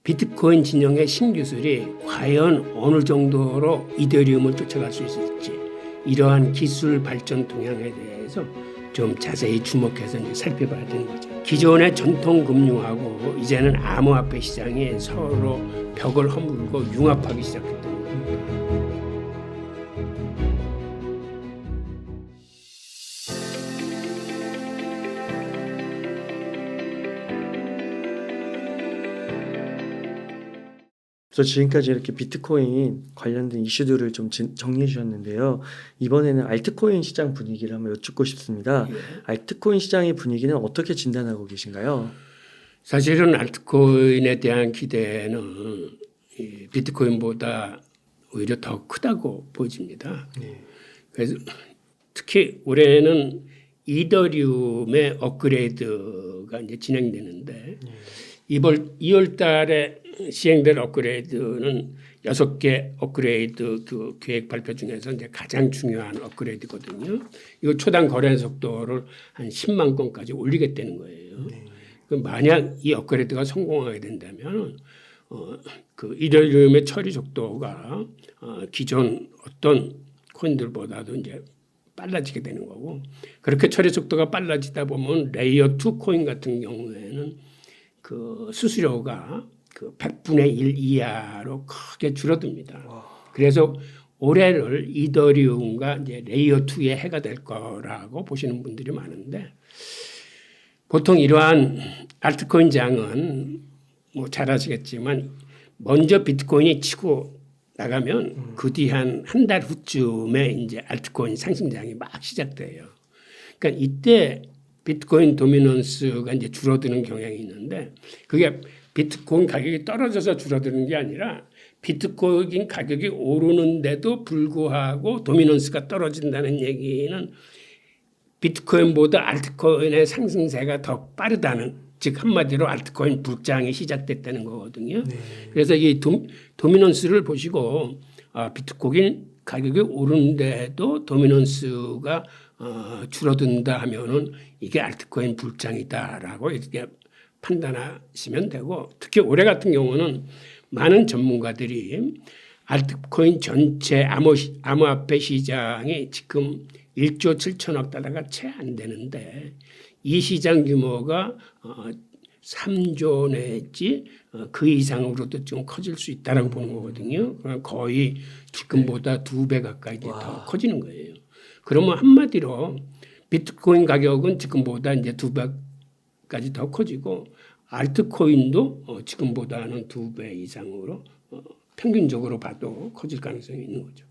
비트코인 진영의 신기술이 과연 어느 정도로 이더리움을 쫓아갈 수 있을지 이러한 기술 발전 동향에 대해서 좀 자세히 주목해서 이제 살펴봐야 되는 거죠. 기존의 전통 금융하고 이제는 암호화폐 시장이 서로 벽을 허물고 융합하기 시작했던 겁니다. 그래서 지금까지 이렇게 비트코인 관련된 이슈들을 좀 정리해 주셨는데요. 이번에는 알트코인 시장 분위기를 한번 여쭙고 싶습니다. 알트코인 시장의 분위기는 어떻게 진단하고 계신가요? 사실은 알트코인에 대한 기대는 이 비트코인보다 오히려 더 크다고 보여집니다. 그래서 특히 올해는 이더리움의 업그레이드가 이제 진행되는데 2월 달에 시행될 업그레이드는 6개 업그레이드 그 계획 발표 중에서 이제 가장 중요한 업그레이드거든요. 이거 초당 거래 속도를 한 10만 건까지 올리겠다는 거예요. 그 만약 이 업그레이드가 성공하게 된다면 그 이더리움의 처리 속도가 기존 어떤 코인들보다도 이제 빨라지게 되는 거고, 그렇게 처리 속도가 빨라지다 보면 레이어 2 코인 같은 경우에는 그 수수료가 그 100분의 1 이하로 크게 줄어듭니다. 그래서 올해를 이더리움과 이제 레이어 2의 해가 될 거라고 보시는 분들이 많은데, 보통 이러한 알트코인 장은 뭐 잘 아시겠지만 먼저 비트코인이 치고 나가면 그 뒤 한 달 후쯤에 이제 알트코인 상승장이 막 시작돼요. 그러니까 이때 비트코인 도미넌스가 이제 줄어드는 경향이 있는데, 그게 비트코인 가격이 떨어져서 줄어드는 게 아니라 비트코인 가격이 오르는데도 불구하고 도미넌스가 떨어진다는 얘기는 비트코인보다 알트코인의 상승세가 더 빠르다는, 즉 한마디로 알트코인 불장이 시작됐다는 거거든요. 그래서 이 도미넌스를 보시고 비트코인 가격이 오르는데도 도미넌스가 줄어든다 하면은 이게 알트코인 불장이다라고 이렇게 판단하시면 되고, 특히 올해 같은 경우는 많은 전문가들이 알트코인 전체 암호화폐 시장이 지금 1조 7천억 달러가 채 안 되는데 이 시장 규모가 3조 내지 그 이상으로도 좀 커질 수 있다라고 보는 거거든요. 거의 지금보다 2배 가까이 더 커지는 거예요. 그러면 한마디로 비트코인 가격은 지금보다 이제 2배까지 더 커지고, 알트코인도 지금보다는 2배 이상으로 평균적으로 봐도 커질 가능성이 있는 거죠.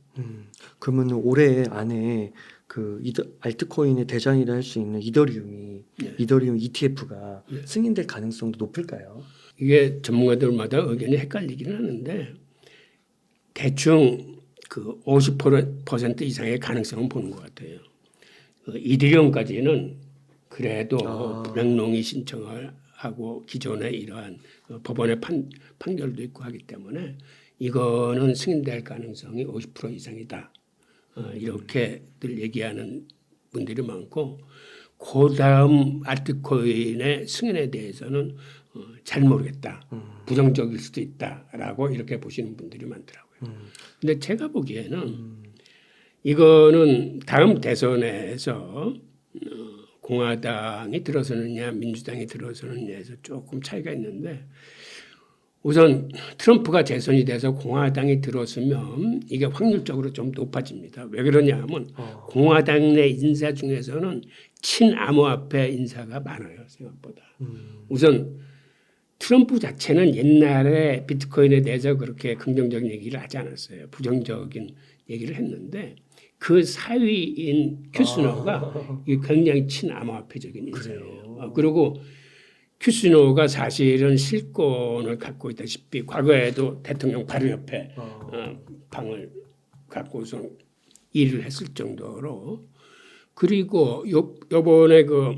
그러면 올해 안에 그 알트코인의 대장이라 할 수 있는 이더리움이 이더리움 ETF가 승인될 가능성도 높을까요? 이게 전문가들마다 의견이 헷갈리기는 하는데 대충 그 50% 이상의 가능성은 보는 것 같아요. 이더리움까지는 그래도 명롱히 신청을 하고 기존의 이러한 법원의 판결도 있고 하기 때문에 이거는 승인될 가능성이 50% 이상이다. 이렇게들 얘기하는 분들이 많고, 그 다음 알트코인의 승인에 대해서는 잘 모르겠다. 부정적일 수도 있다라고 이렇게 보시는 분들이 많더라고요. 근데 제가 보기에는 이거는 다음 대선에서 공화당이 들어서느냐 민주당이 들어서느냐에서 조금 차이가 있는데, 우선 트럼프가 재선이 돼서 공화당이 들어서면 이게 확률적으로 좀 높아집니다. 왜 그러냐 하면 공화당 내 인사 중에서는 친암호화폐 인사가 많아요, 생각보다. 우선 트럼프 자체는 옛날에 비트코인에 대해서 그렇게 긍정적인 얘기를 하지 않았어요. 부정적인 얘기를 했는데 그 사위인 큐스너가 굉장히 친암호화폐적인 인사예요. 그리고 큐스너가 사실은 실권을 갖고 있다시피 과거에도 대통령 바로 옆에 방을 갖고서 일을 했을 정도로, 그리고 요번에 그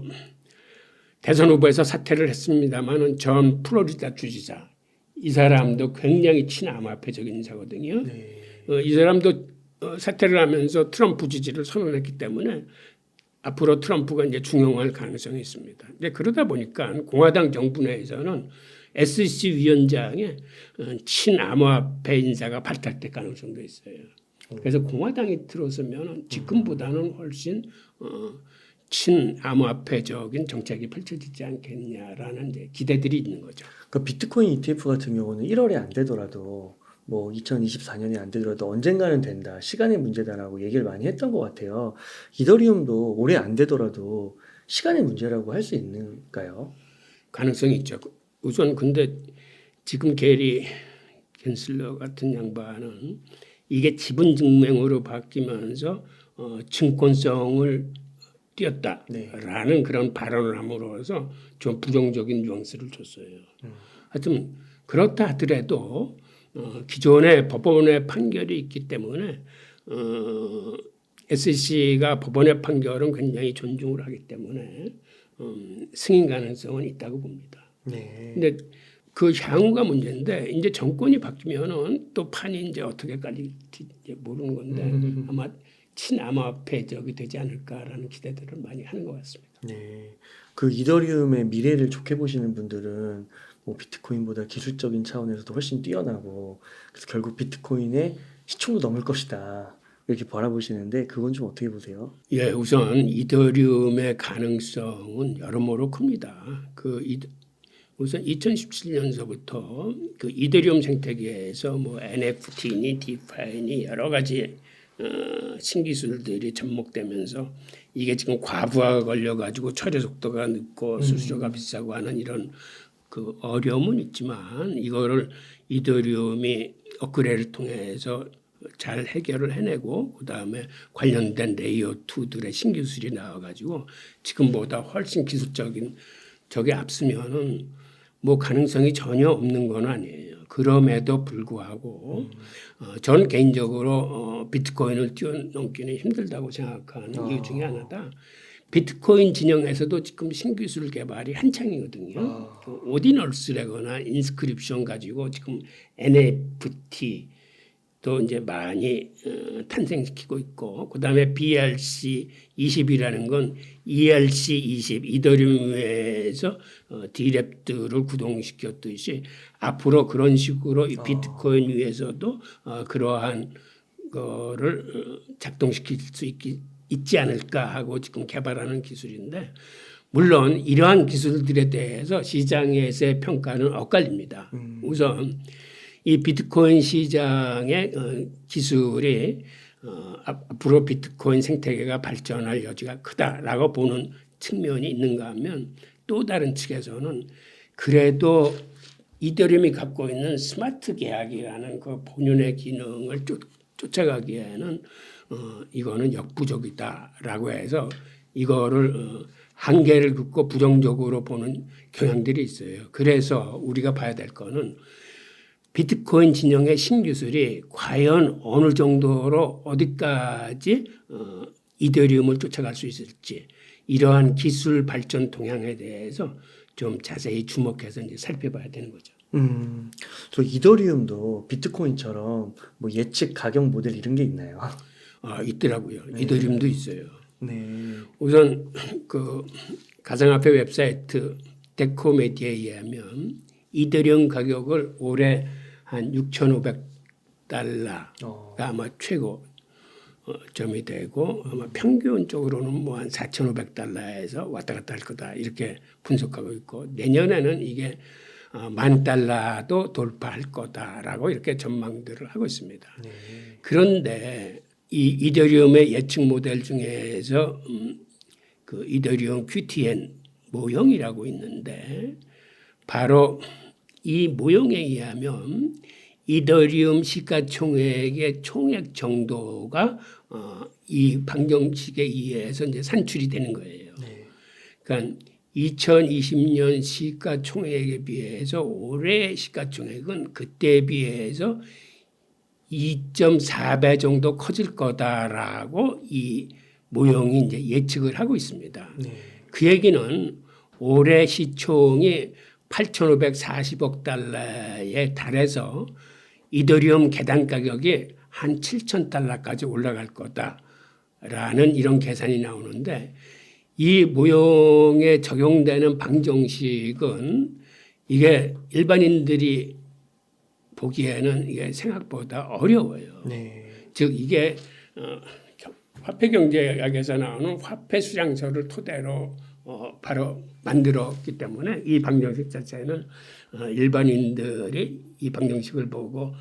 대선 후보에서 사퇴를 했습니다마는 전 플로리다 주지사, 이 사람도 굉장히 친암호화폐적인 인사거든요. 이 사람도 사퇴를 하면서 트럼프 지지를 선언했기 때문에 앞으로 트럼프가 이제 중용할 가능성이 있습니다. 근데 그러다 보니까 공화당 정부 내에서는 SEC 위원장의 친암호화폐 인사가 발탁될 가능성도 있어요. 그래서 공화당이 들어서면 지금보다는 훨씬 친암호화폐적인 정책이 펼쳐지지 않겠냐라는 이제 기대들이 있는 거죠. 그 비트코인 ETF 같은 경우는 1월에 안 되더라도 뭐 2024년에 안 되더라도 언젠가는 된다. 시간의 문제다라고 얘기를 많이 했던 것 같아요. 이더리움도 올해 안 되더라도 시간의 문제라고 할 수 있는가요? 가능성이 있죠. 우선 근데 지금 게리 겐슬러 같은 양반은 이게 지분 증명으로 바뀌면서 증권성을 띄었다라는 그런 발언을 함으로써 좀 부정적인 뉘앙스를 줬어요. 하여튼 그렇다 하더라도 기존의 법원의 판결이 있기 때문에 SEC가 법원의 판결은 굉장히 존중을 하기 때문에 승인 가능성은 있다고 봅니다. 네. 근데 그 향후가 문제인데 이제 정권이 바뀌면은 또 판이 이제 어떻게 깔릴지 이제 모르는 건데 아마 친암호화폐적이 되지 않을까라는 기대들을 많이 하는 것 같습니다. 네. 그 이더리움의 미래를 좋게 보시는 분들은 뭐 비트코인보다 기술적인 차원에서도 훨씬 뛰어나고 그래서 결국 비트코인의 시총도 넘을 것이다. 이렇게 바라보시는데 그건 좀 어떻게 보세요? 예, 우선 이더리움의 가능성은 여러모로 큽니다. 우선 2017년서부터 그 이더리움 생태계에서 뭐 NFT니 디파이니 여러 가지 신기술들이 접목되면서 이게 지금 과부하가 걸려가지고 처리 속도가 늦고 수수료가 비싸고 하는 이런 그 어려움은 있지만 이거를 이더리움이 업그레이드를 통해서 잘 해결을 해내고 그다음에 관련된 레이어 2들의 신기술이 나와가지고 지금보다 훨씬 기술적인 저게 앞서면은 뭐 가능성이 전혀 없는 건 아니에요. 그럼에도 불구하고 저는 개인적으로 비트코인을 뛰어넘기는 힘들다고 생각하는 이유 중에 하나다. 비트코인 진영에서도 지금 신기술 개발이 한창이거든요. 오디널스라거나 인스크립션 가지고 지금 NFT 또 이제 많이 탄생시키고 있고 그다음에 BRC20이라는 건 ERC20 이더리움에서 D랩들을 구동시켰듯이 앞으로 그런 식으로 이 비트코인 위에서도 그러한 거를 작동시킬 수 있지 않을까 하고 지금 개발하는 기술인데 물론 이러한 기술들에 대해서 시장에서의 평가는 엇갈립니다. 우선 이 비트코인 시장의 기술이 앞으로 비트코인 생태계가 발전할 여지가 크다라고 보는 측면이 있는가 하면 또 다른 측에서는 그래도 이더리움이 갖고 있는 스마트 계약이라는 그 본연의 기능을 쫓아가기에는 이거는 역부족이다라고 해서 이거를 한계를 긋고 부정적으로 보는 경향들이 있어요. 그래서 우리가 봐야 될 거는 비트코인 진영의 신기술이 과연 어느 정도로 어디까지 이더리움을 쫓아갈 수 있을지 이러한 기술 발전 동향에 대해서 좀 자세히 주목해서 이제 살펴봐야 되는 거죠. 저 이더리움도 비트코인처럼 뭐 예측 가격 모델 이런 게 있나요? 있더라고요. 네. 이더리움도 있어요. 네. 우선 그 가상화폐 웹사이트 데코메디에 의하면 이더리움 가격을 올해 한 6,500달러가 아마 최고 점이 되고 아마 평균적으로는 뭐 한 4,500달러에서 왔다 갔다 할 거다 이렇게 분석하고 있고 내년에는 이게 10,000달러도 돌파할 거다라고 이렇게 전망들을 하고 있습니다. 네. 그런데 이 이더리움의 예측 모델 중에서 그 이더리움 QTN 모형이라고 있는데 바로 이 모형에 의하면 이더리움 시가총액의 총액 정도가 이 방정식에 의해서 이제 산출이 되는 거예요. 네. 그러니까 2020년 시가총액에 비해서 올해 시가총액은 그때에 비해서 2.4배 정도 커질 거다라고 이 모형이 이제 예측을 하고 있습니다. 네. 그 얘기는 올해 시총이 8,540억 달러에 달해서 이더리움 계단 가격이 한 7,000달러까지 올라갈 거다라는 이런 계산이 나오는데 이 모형에 적용되는 방정식은 이게 일반인들이 보기에는 이게 생각보다 어려워요. 네. 즉 이게 화폐경제학에서 나오는 화폐수량서를 토대로 바로 만들었기 때문에 이 방정식 자체는 일반인들이 이 방정식을 보고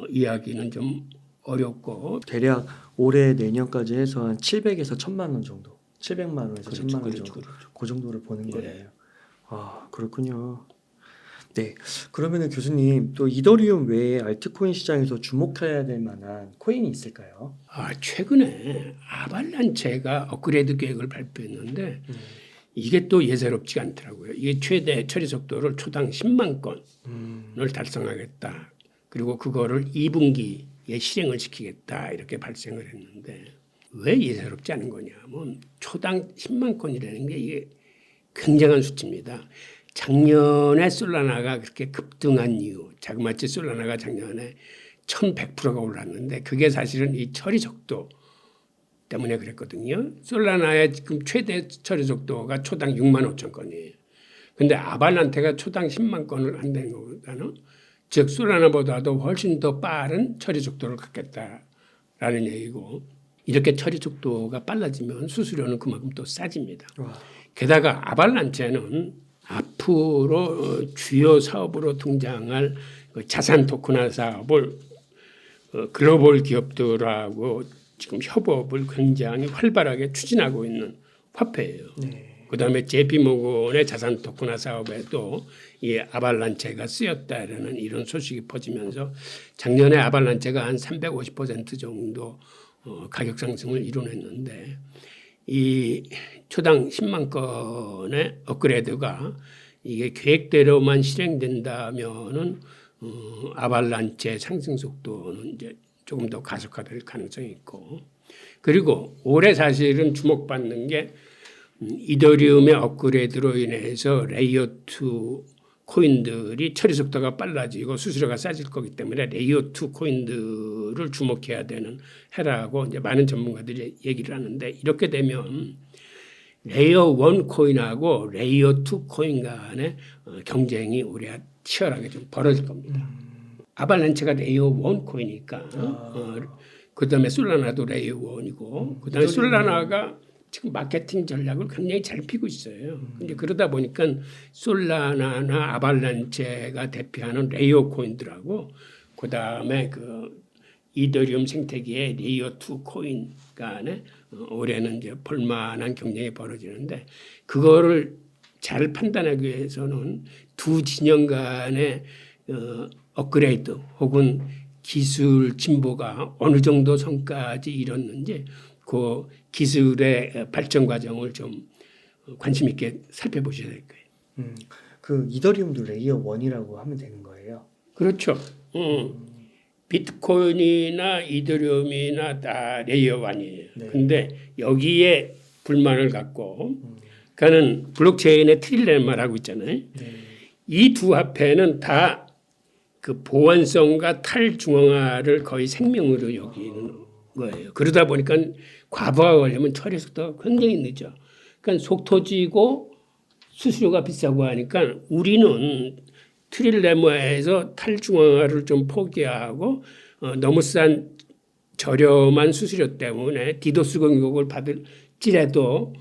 이해하기는 좀 어렵고 대략 올해 내년까지 해서 한 700에서 1000만 원 정도, 700만 원에서 그렇죠, 1000만 원 그렇죠, 정도, 그렇죠. 그 정도를 보는 예. 거예요. 아, 그렇군요. 네, 그러면은 교수님 또 이더리움 외에 알트코인 시장에서 주목해야 될 만한 코인이 있을까요? 최근에 아발란체가 업그레이드 계획을 발표했는데 이게 또 예사롭지 않더라고요. 이게 최대 처리 속도를 초당 10만 건을 달성하겠다. 그리고 그거를 2분기에 실행을 시키겠다 이렇게 발생을 했는데 왜 예사롭지 않은 거냐면 초당 10만 건이라는 게 이게 굉장한 수치입니다. 작년에 솔라나가 그렇게 급등한 이유, 자그마치 솔라나가 작년에 1100%가 올랐는데 그게 사실은 이 처리 속도 때문에 그랬거든요. 솔라나의 지금 최대 처리 속도가 초당 6만 5천 건이에요. 근데 아발란테가 초당 10만 건을 한다는 거보다는 즉 솔라나보다도 훨씬 더 빠른 처리 속도를 갖겠다라는 얘기고 이렇게 처리 속도가 빨라지면 수수료는 그만큼 또 싸집니다. 게다가 아발란체는 앞으로 주요 사업으로 등장할 자산 토큰화 사업을 글로벌 기업들하고 지금 협업을 굉장히 활발하게 추진하고 있는 화폐예요. 네. 그다음에 JP모건의 자산 토큰화 사업에도 이 아발란체가 쓰였다라는 이런 소식이 퍼지면서 작년에 아발란체가 한 350% 정도 가격 상승을 이뤄냈는데 이 초당 10만 건의 업그레이드가 이게 계획대로만 실행된다면은 아발란체 상승 속도는 이제 조금 더 가속화될 가능성이 있고 그리고 올해 사실은 주목받는 게 이더리움의 업그레이드로 인해서 레이어 2 코인들이 처리 속도가 빨라지고 수수료가 싸질 거기 때문에 레이어 2 코인들을 주목해야 되는 해라고 이제 많은 전문가들이 얘기를 하는데 이렇게 되면 레이어 1 코인하고 레이어 2 코인 간의 경쟁이 올해 치열하게 좀 벌어질 겁니다. 아발란체가 레이어 1 코인이니까 그다음에 솔라나도 레이어 1이고 그다음에 솔라나가 지금 마케팅 전략을 굉장히 잘 피고 있어요. 근데 그러다 보니까 솔라나나 아발란체가 대표하는 레이어 코인들하고 그다음에 그 이더리움 생태계의 레이어 2 코인 간에 올해는 이제 볼만한 경쟁이 벌어지는데 그거를 잘 판단하기 위해서는 두 진영 간의 업그레이드 혹은 기술 진보가 어느 정도 선까지 이뤘는지 그 기술의 발전 과정을 좀 관심 있게 살펴보셔야 될 거예요. 그 이더리움도 레이어 1이라고 하면 되는 거예요? 그렇죠. 비트코인이나 이더리움이나 다 레이어 1이에요. 근데 여기에 불만을 갖고 그러니까는 블록체인의 트릴레마를 하고 있잖아요. 이 두 화폐는 다 그 보안성과 탈중앙화를 거의 생명으로 여기는 거예요. 그러다 보니까 과부하가 걸리면 처리 속도가 굉장히 늦어. 그러니까 속 터지고 수수료가 비싸고 하니까 우리는 트릴레마에서 탈중앙화를 좀 포기하고 너무 싼 저렴한 수수료 때문에 디도스 공격을 받을지라도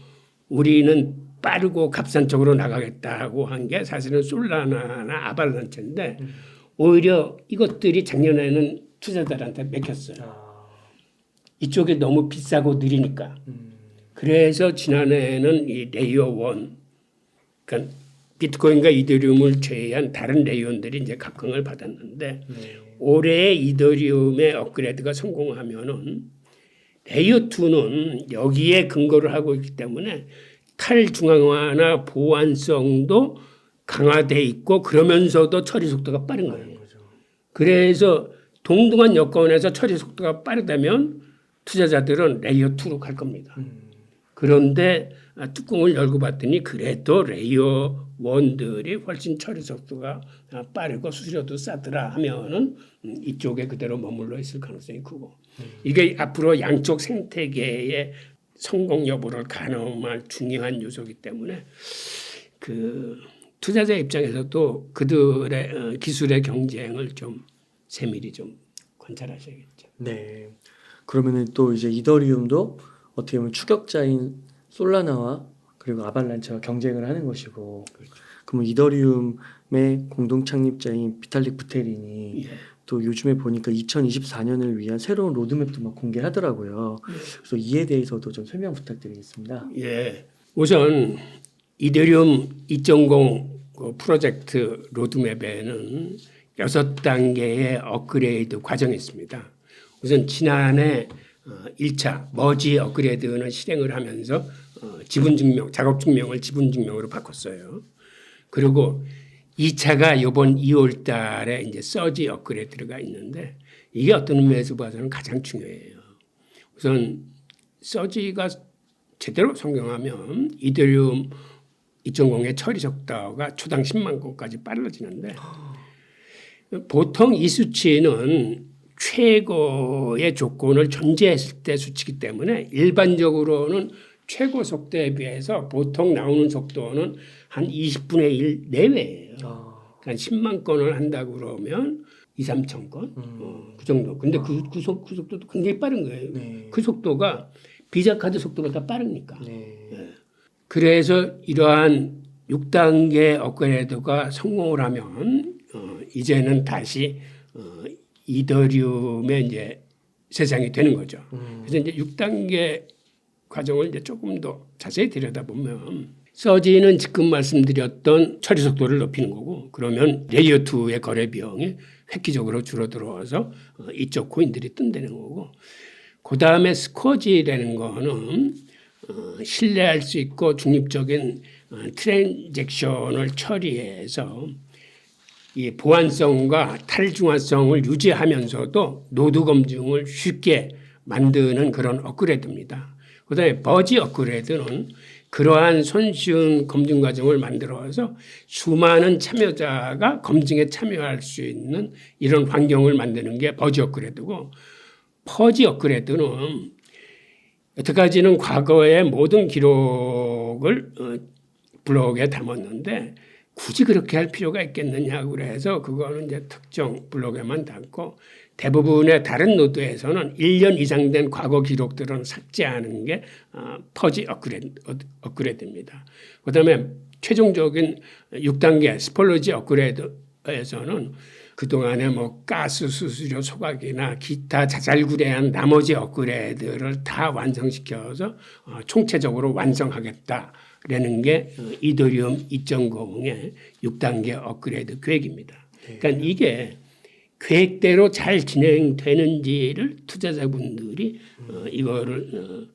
우리는 빠르고 값싼 쪽으로 나가겠다고 한 게 사실은 솔라나나 아발란체인데 오히려 이것들이 작년에는 투자자들한테 맥혔어요. 이쪽이 너무 비싸고 느리니까. 그래서 지난해에는 이 레이어 1, 그러니까 비트코인과 이더리움을 제외한 다른 레이어들이 이제 각광을 받았는데 올해 이더리움의 업그레이드가 성공하면은 레이어 2는 여기에 근거를 하고 있기 때문에 탈중앙화나 보안성도 강화돼 있고 그러면서도 처리 속도가 빠른 거예요. 그래서 동등한 여건에서 처리 속도가 빠르다면 투자자들은 레이어 2로 갈 겁니다. 그런데 뚜껑을 열고 봤더니 그래도 레이어 1들이 훨씬 처리 속도가 빠르고 수수료도 싸더라 하면은 이쪽에 그대로 머물러 있을 가능성이 크고 이게 앞으로 양쪽 생태계의 성공 여부를 가늠할 중요한 요소이기 때문에 그 투자자 입장에서도 그들의 기술의 경쟁을 좀 세밀히 좀 관찰하셔야겠죠. 네. 그러면은 또 이제 이더리움도 어떻게 보면 추격자인 솔라나와 그리고 아발란체와 경쟁을 하는 것이고, 그렇죠. 그러면 이더리움의 공동 창립자인 비탈릭 부테린이 예. 또 요즘에 보니까 2024년을 위한 새로운 로드맵도 막 공개하더라고요. 그래서 이에 대해서도 좀 설명 부탁드리겠습니다. 예. 우선 이더리움 2.0 그 프로젝트 로드맵에는 6단계의 업그레이드 과정이 있습니다. 우선 지난해 1차 머지 업그레이드는 실행을 하면서 지분증명, 작업증명을 지분증명으로 바꿨어요. 그리고 2차가 이번 2월 달에 이제 서지 업그레이드가 있는데 이게 어떤 의미에서 봐서는 가장 중요해요. 우선 서지가 제대로 성공하면 이더리움 2.0의 처리 속도가 초당 10만 건까지 빨라지는데 보통 이 수치는 최고의 조건을 전제했을 때 수치이기 때문에 일반적으로는 최고 속도에 비해서 보통 나오는 속도는 한 20분의 1 내외예요. 그러니까 10만 건을 한다고 그러면 2, 3천 건? 그 정도. 근데 그 속도도 굉장히 빠른 거예요. 네. 그 속도가 비자 카드 속도보다 빠르니까. 네. 예. 그래서 이러한 6단계 업그레이드가 성공을 하면 이제는 다시 이더리움의 이제 세상이 되는 거죠. 그래서 이제 6단계 과정을 이제 조금 더 자세히 들여다보면 서지는 지금 말씀드렸던 처리 속도를 높이는 거고 그러면 레이어 2의 거래 비용이 획기적으로 줄어들어서 이쪽 코인들이 뜬다는 거고 그 다음에 스코지라는 거는 신뢰할 수 있고 중립적인 트랜잭션을 처리해서 이 보안성과 탈중화성을 유지하면서도 노드 검증을 쉽게 만드는 그런 업그레이드입니다. 그다음에 버지 업그레이드는 그러한 손쉬운 검증 과정을 만들어서 수많은 참여자가 검증에 참여할 수 있는 이런 환경을 만드는 게 버지 업그레이드고 퍼지 업그레이드는 여태까지는 과거의 모든 기록을 블록에 담았는데 굳이 그렇게 할 필요가 있겠느냐고 그래서 그거는 이제 특정 블록에만 담고 대부분의 다른 노드에서는 1년 이상 된 과거 기록들은 삭제하는 게 퍼지 업그레이드입니다. 그다음에 최종적인 6단계 스폴러지 업그레이드에서는 그동안에 뭐 가스 수수료 소각이나 기타 자잘구레한 나머지 업그레이드를 다 완성시켜서 총체적으로 완성하겠다라는 게 이더리움 2.0의 6단계 업그레이드 계획입니다. 그러니까 이게 계획대로 잘 진행되는지를 투자자분들이 이거를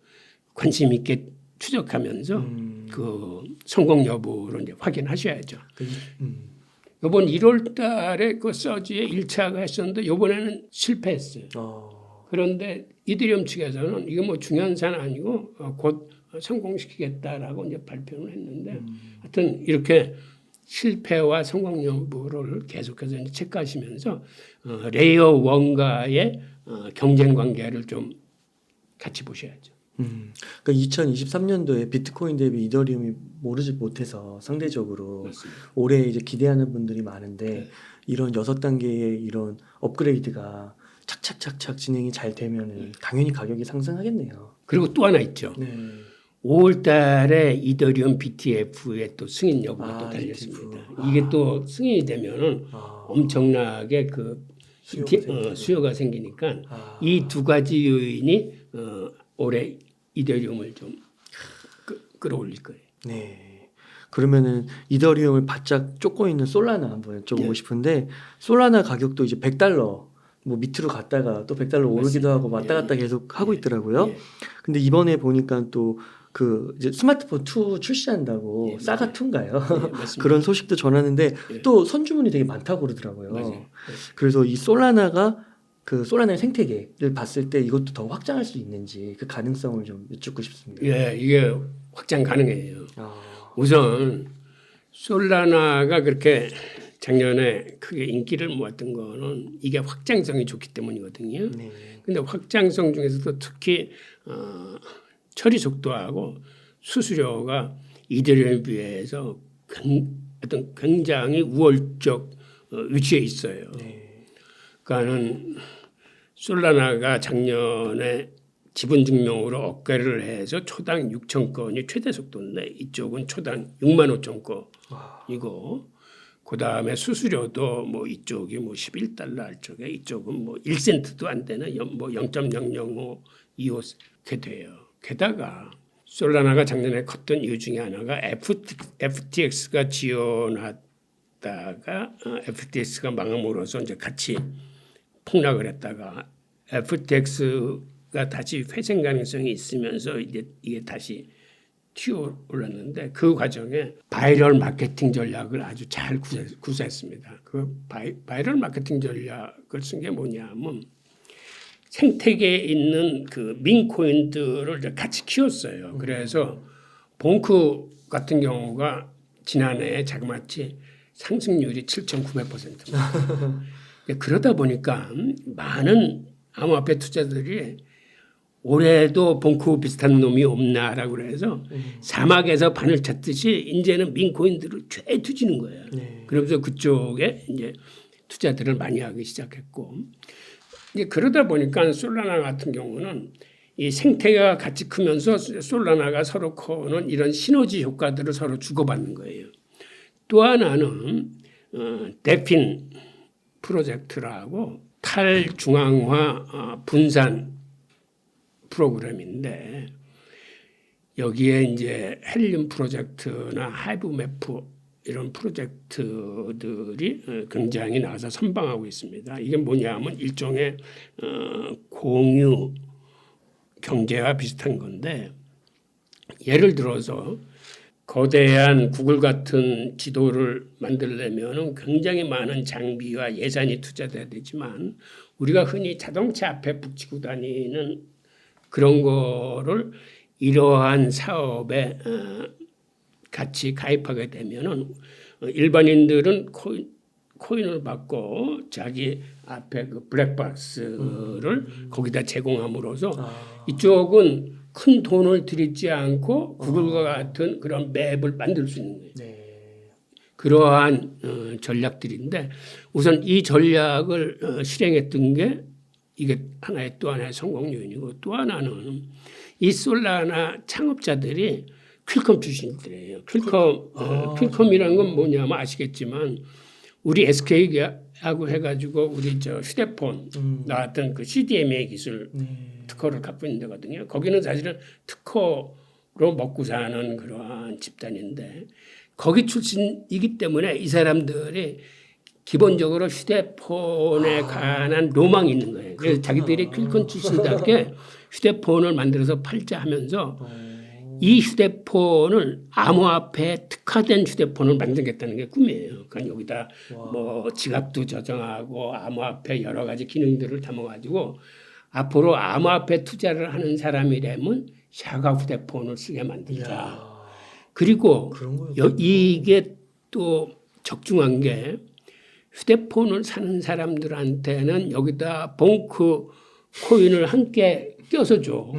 관심 있게 추적하면서 그 성공 여부를 이제 확인하셔야죠. 이번 1월 달에 그 서지에 1차가 했었는데 이번에는 실패했어요. 그런데 이더리움 측에서는 이게 뭐 중요한 사안 아니고 곧 성공시키겠다라고 이제 발표를 했는데 하여튼 이렇게 실패와 성공 여부를 계속해서 이제 체크하시면서 레이어 1과의 경쟁 관계를 좀 같이 보셔야죠. 그러니까 2023년도에 비트코인 대비 이더리움이 오르지 못해서 상대적으로 맞습니다. 올해 이제 기대하는 분들이 많은데 네. 이런 6단계의 이런 업그레이드가 착착착착 진행이 잘 되면 당연히 가격이 상승하겠네요. 그리고 또 하나 있죠. 네. 5월 달에 이더리움 BTF의 또 승인 여부가 또 BTF. 달렸습니다. 이게 또 승인이 되면은 엄청나게 그 수요가 생기니까 이 두 가지 요인이 올해 이더리움을 좀 끌어올릴 거예요. 네. 그러면은 이더리움을 바짝 쫓고 있는 솔라나 한번 여쭤보고 네. 싶은데 솔라나 가격도 이제 $100 뭐 밑으로 갔다가 또 $100 오르기도 하고 왔다 갔다 계속 하고 있더라고요. 예. 근데 이번에 보니까 또 그 이제 스마트폰 2 출시한다고 예, 사가 2인가요? 맞습니다. 그런 소식도 전하는데 예. 또 선주문이 되게 많다고 그러더라고요. 맞아요. 그래서 이 솔라나가 그 솔라나의 생태계를 봤을 때 이것도 더 확장할 수 있는지 그 가능성을 좀 여쭙고 싶습니다. 예, 이게 확장 가능해요. 우선 솔라나가 그렇게 작년에 크게 인기를 모았던 거는 이게 확장성이 좋기 때문이거든요. 네. 근데 확장성 중에서도 특히 처리 속도하고 수수료가 이더리움에 비해서 어떤 굉장히 우월적 위치에 있어요. 네. 그러니까는 솔라나가 작년에 지분 증명으로 억계를 해서 초당 6천 건이 최대 속도인데 이쪽은 초당 6만 5천 건이고 그다음에 수수료도 뭐 이쪽이 뭐 11달러 쪽에 이쪽은 뭐 1센트도 안 되는 뭐 0.00525 이렇게 돼요. 게다가 솔라나가 작년에 컸던 이유 중에 하나가 FTX가 지원하다가 FTX가 망함으로써 이제 같이 폭락을 했다가 FTX가 다시 회생 가능성이 있으면서 이제 이게 다시 튀어 올랐는데 그 과정에 바이럴 마케팅 전략을 아주 잘 구사했습니다. 그 바이럴 마케팅 전략을 쓴 게 뭐냐면 생태계에 있는 그 민코인들을 같이 키웠어요. 그래서 봉크 같은 경우가 지난해에 자그마치 상승률이 7,900%입니다. 그러다 보니까 많은 암호화폐 투자들이 올해도 봉크 비슷한 놈이 없나라고 그래서 사막에서 바늘 찾듯이 이제는 민코인들을 쫙 투지는 거예요. 네. 그러면서 그쪽에 이제 투자들을 많이 하기 시작했고 이제 그러다 보니까 솔라나 같은 경우는 이 생태계가 같이 크면서 솔라나가 서로 커는 이런 시너지 효과들을 서로 주고받는 거예요. 또 하나는 데핀 프로젝트라고 탈중앙화 분산 프로그램인데 여기에 이제 헬륨 프로젝트나 하이브매프 이런 프로젝트들이 굉장히 나와서 선방하고 있습니다. 이게 뭐냐면 일종의 공유 경제와 비슷한 건데 예를 들어서 거대한 구글 같은 지도를 만들려면 굉장히 많은 장비와 예산이 투자돼야 되지만 우리가 흔히 자동차 앞에 붙이고 다니는 그런 거를 이러한 사업에 같이 가입하게 되면은 일반인들은 코인을 받고 자기 앞에 그 블랙박스를 거기다 제공함으로써 이쪽은 큰 돈을 들이지 않고 구글과 같은 그런 맵을 만들 수 있는 거예요. 네. 그러한 전략들인데 우선 이 전략을 실행했던 게 이게 하나의 또 하나의 성공 요인이고 또 하나는 이 솔라나 창업자들이 퀼컴 출신들이에요. 퀼컴이라는 건 뭐냐면 아시겠지만 우리 SK하고 해가지고 우리 저 휴대폰 나왔던 그 CDMA 기술 특허를 갖고 있는 데거든요. 거기는 사실은 특허로 먹고 사는 그러한 집단인데 거기 출신이기 때문에 이 사람들이 기본적으로 휴대폰에 관한 로망이 있는 거예요. 그래서 자기들이 퀼컴 출신답게 휴대폰을 만들어서 팔자 하면서 이 휴대폰을 암호화폐에 특화된 휴대폰을 만들겠다는 게 꿈이에요. 그러니까 여기다 뭐 지갑도 저장하고 암호화폐 여러 가지 기능들을 담아가지고 앞으로 암호화폐 투자를 하는 사람이라면 샤가 휴대폰을 쓰게 만들자. 그리고 이게 또 적중한 게 휴대폰을 사는 사람들한테는 여기다 봉크 코인을 함께 껴서 줘.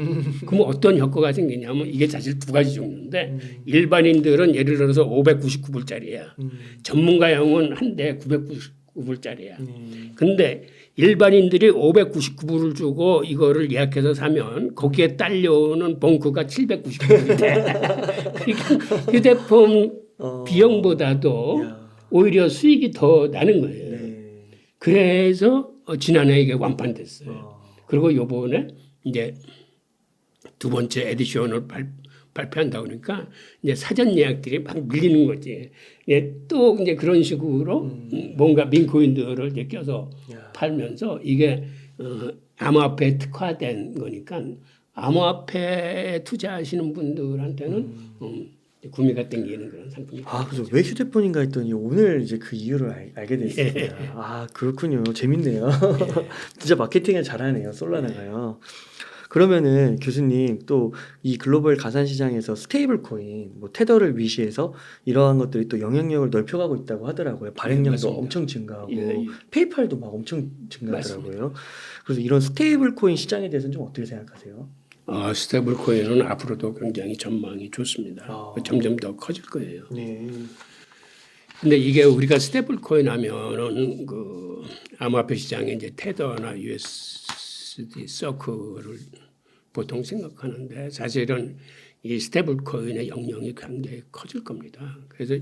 그러면 어떤 효과가 생기냐면 이게 사실 두 가지 종류인데 일반인들은 예를 들어서 599불짜리야. 전문가용은 한 대 999불짜리야. 근데 일반인들이 599불을 주고 이거를 예약해서 사면 거기에 딸려오는 봉크가 799불이 돼. 그러니까 휴대폰 비용보다도 오히려 수익이 더 나는 거예요. 그래서 지난해 이게 완판됐어요. 그리고 이번에 이제 두 번째 에디션을 발표한다 그러니까 이제 사전 예약들이 막 밀리는 거지. 또 이제 그런 식으로 뭔가 민코인들을 이제 껴서 팔면서 이게 암호화폐 특화된 거니까 암호화폐에 투자하시는 분들한테는 구매가 땡기는 그런 상품입니다. 아, 그래서 왜 휴대폰인가 했더니 오늘 이제 그 이유를 알게 됐습니다. 아, 그렇군요. 재밌네요. 진짜 마케팅을 잘하네요. 솔라나가요. 그러면은 교수님 또 이 글로벌 가상 시장에서 스테이블 코인, 뭐 테더를 위시해서 이러한 것들이 또 영향력을 넓혀가고 있다고 하더라고요. 발행량도 엄청 증가하고 페이팔도 막 엄청 증가하더라고요. 맞습니다. 그래서 이런 스테이블 코인 시장에 대해서는 좀 어떻게 생각하세요? 스테이블 코인은 앞으로도 굉장히 전망이 좋습니다. 점점 더 커질 거예요. 네. 근데 이게 우리가 스테이블 코인 하면은 그 암호화폐 시장에 이제 테더나 USD 서클을 보통 생각하는데 사실은 이 스테이블 코인의 영향이 굉장히 커질 겁니다. 그래서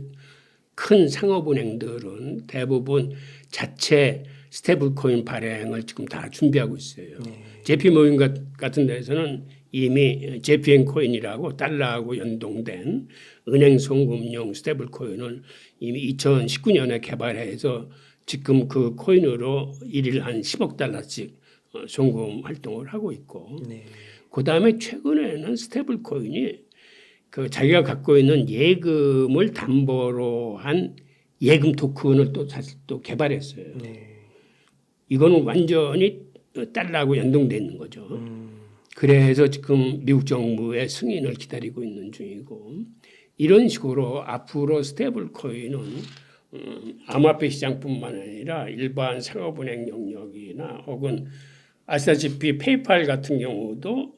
큰 상업은행들은 대부분 자체 스테이블 코인 발행을 지금 다 준비하고 있어요. JP 모임 같은 데서는 이미 JPN 코인이라고 달러하고 연동된 은행 송금용 스테이블 코인을 이미 2019년에 개발해서 지금 그 코인으로 일일 한 10억 달러씩 송금 활동을 하고 있고 그다음에 최근에는 스테이블 코인이 그 자기가 갖고 있는 예금을 담보로 한 예금 토큰을 또 사실 또 개발했어요. 이거는 완전히 달러하고 연동돼 있는 거죠. 그래서 지금 미국 정부의 승인을 기다리고 있는 중이고 이런 식으로 앞으로 스테이블 코인은 암호화폐 시장뿐만 아니라 일반 상업은행 영역이나 혹은 아시다시피 페이팔 같은 경우도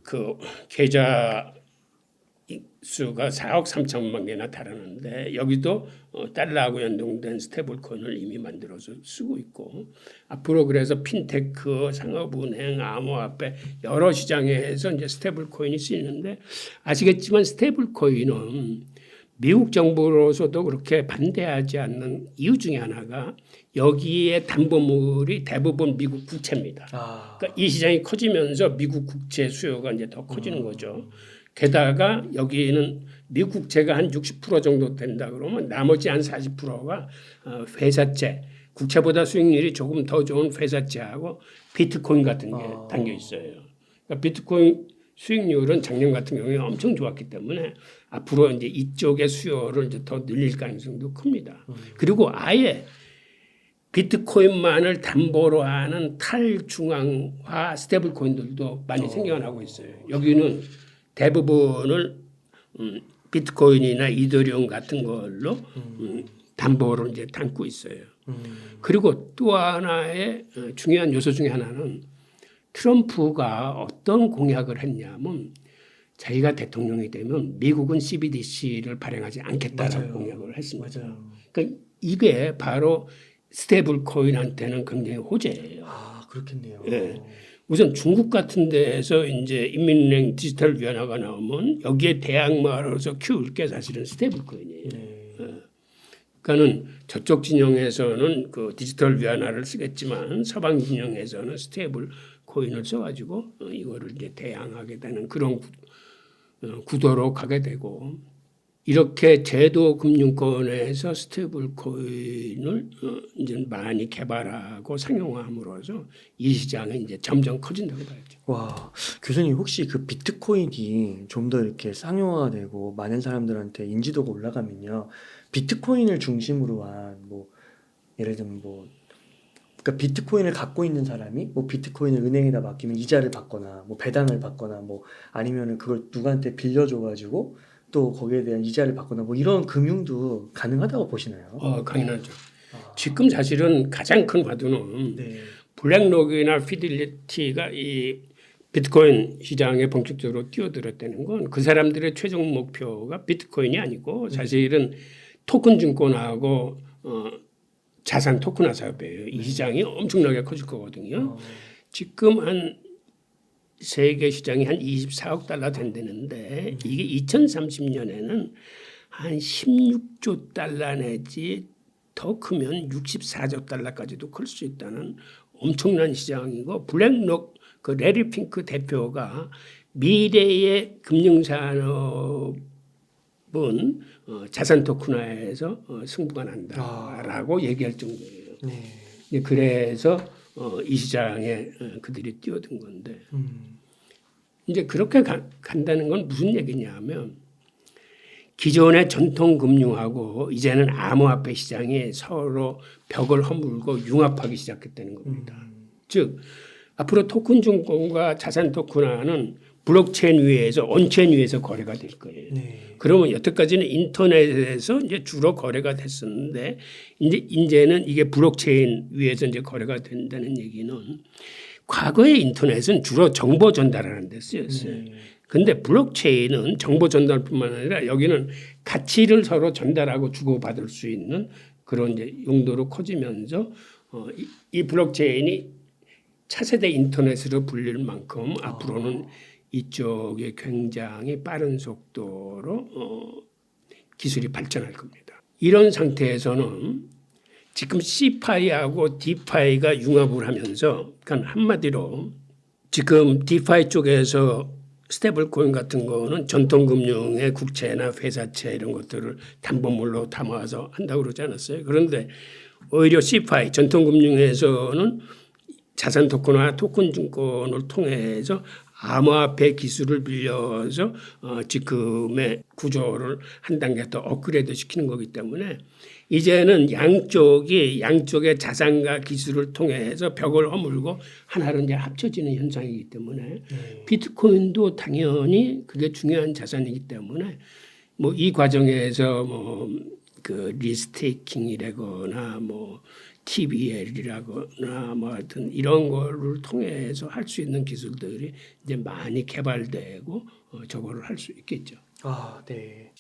그 계좌 수가 4억 3천만 개나 달하는데 여기도 달러하고 연동된 스테이블 코인을 이미 만들어서 쓰고 있고 앞으로 그래서 핀테크, 상업은행, 암호화폐 여러 시장에서 이제 스테이블 코인이 쓰이는데 아시겠지만 스테이블 코인은 미국 정부로서도 그렇게 반대하지 않는 이유 중에 하나가 여기에 담보물이 대부분 미국 국채입니다. 그러니까 이 시장이 커지면서 미국 국채 수요가 이제 더 커지는 거죠. 게다가 여기는 미국 국채가 한 60% 정도 된다 그러면 나머지 한 40%가 회사채, 국채보다 수익률이 조금 더 좋은 회사채하고 비트코인 같은 게 담겨 있어요. 그러니까 비트코인 수익률은 작년 같은 경우에 엄청 좋았기 때문에 앞으로 이제 이쪽의 수요를 이제 더 늘릴 가능성도 큽니다. 그리고 아예 비트코인만을 담보로 하는 탈중앙화 스테이블 코인들도 많이 생겨나고 있어요. 여기는 대부분을 비트코인이나 이더리움 같은 걸로 담보로 이제 담고 있어요. 그리고 또 하나의 중요한 요소 중에 하나는 트럼프가 어떤 공약을 했냐면 자기가 대통령이 되면 미국은 CBDC를 발행하지 않겠다라고 공약을 했습니다. 그러니까 이게 바로 스테이블 코인한테는 굉장히 호재예요. 그렇겠네요. 예. 우선 중국 같은 데에서 이제 인민은행 디지털 위안화가 나오면 여기에 대항마로서 키울 게 사실은 스테이블 코인이에요. 그러니까는 저쪽 진영에서는 그 디지털 위안화를 쓰겠지만 서방 진영에서는 스테이블 코인을 써가지고 이거를 이제 대항하게 되는 그런 구도로 가게 되고 이렇게 제도 금융권에서 스테이블 코인을 이제 많이 개발하고 상용화함으로써 이 시장은 이제 점점 커진다고 봐야죠. 와, 교수님 혹시 그 비트코인이 좀 더 이렇게 상용화되고 많은 사람들한테 인지도가 올라가면요, 비트코인을 중심으로 한 뭐 예를 들면 뭐 그러니까 비트코인을 갖고 있는 사람이 뭐 비트코인을 은행에다 맡기면 이자를 받거나 뭐 배당을 받거나 뭐 아니면은 그걸 누구한테 빌려줘가지고 또 거기에 대한 이자를 받거나 뭐 이런 금융도 가능하다고 보시나요? 당연하죠. 지금 사실은 가장 큰 화두는 블랙록이나 피델리티가 이 비트코인 시장에 본격적으로 뛰어들었다는 건 그 사람들의 최종 목표가 비트코인이 아니고 사실은 토큰 증권하고 자산 토큰화 사업이에요. 이 시장이 엄청나게 커질 거거든요. 지금 한 세계 시장이 한 24억 달러 된다는데 이게 2030년에는 한 16조 달러 내지 더 크면 64조 달러까지도 클 수 있다는 엄청난 시장이고 블랙록 그 레리 핑크 대표가 미래의 금융산업은 자산 토큰화에서 승부가 난다라고 얘기할 정도예요. 그래서 이 시장에 그들이 뛰어든 건데 이제 그렇게 간다는 건 무슨 얘기냐면 기존의 전통 금융하고 이제는 암호화폐 시장이 서로 벽을 허물고 융합하기 시작했다는 겁니다. 즉 앞으로 토큰 증권과 자산 토큰화는 블록체인 위에서 온체인 위에서 거래가 될 거예요. 그러면 여태까지는 인터넷에서 이제 주로 거래가 됐었는데 이제는 이게 블록체인 위에서 이제 거래가 된다는 얘기는 과거의 인터넷은 주로 정보 전달하는 데 쓰였어요. 근데 블록체인은 정보 전달뿐만 아니라 여기는 가치를 서로 전달하고 주고받을 수 있는 그런 이제 용도로 커지면서 이 블록체인이 차세대 인터넷으로 불릴 만큼 앞으로는 이쪽에 굉장히 빠른 속도로 기술이 발전할 겁니다. 이런 상태에서는 지금 CFI하고 DeFi가 융합을 하면서 그러니까 한마디로 지금 DeFi 쪽에서 스테이블 코인 같은 거는 전통 금융의 국채나 회사채 이런 것들을 담보물로 담아서 한다고 그러지 않았어요. 그런데 오히려 CFI 전통 금융에서는 자산 토큰화 토큰 증권을 통해서 암호화폐 기술을 빌려서 지금의 구조를 한 단계 더 업그레이드 시키는 거기 때문에 이제는 양쪽의 자산과 기술을 통해서 벽을 허물고 하나로 이제 합쳐지는 현상이기 때문에 비트코인도 당연히 그게 중요한 자산이기 때문에 뭐 이 과정에서 뭐 그 리스테이킹이라거나 뭐 TBL이라거나 뭐 하여튼 이런 거를 통해서 할 수 있는 기술들이 이제 많이 개발되고 저거를 할 수 있겠죠. 아, 네.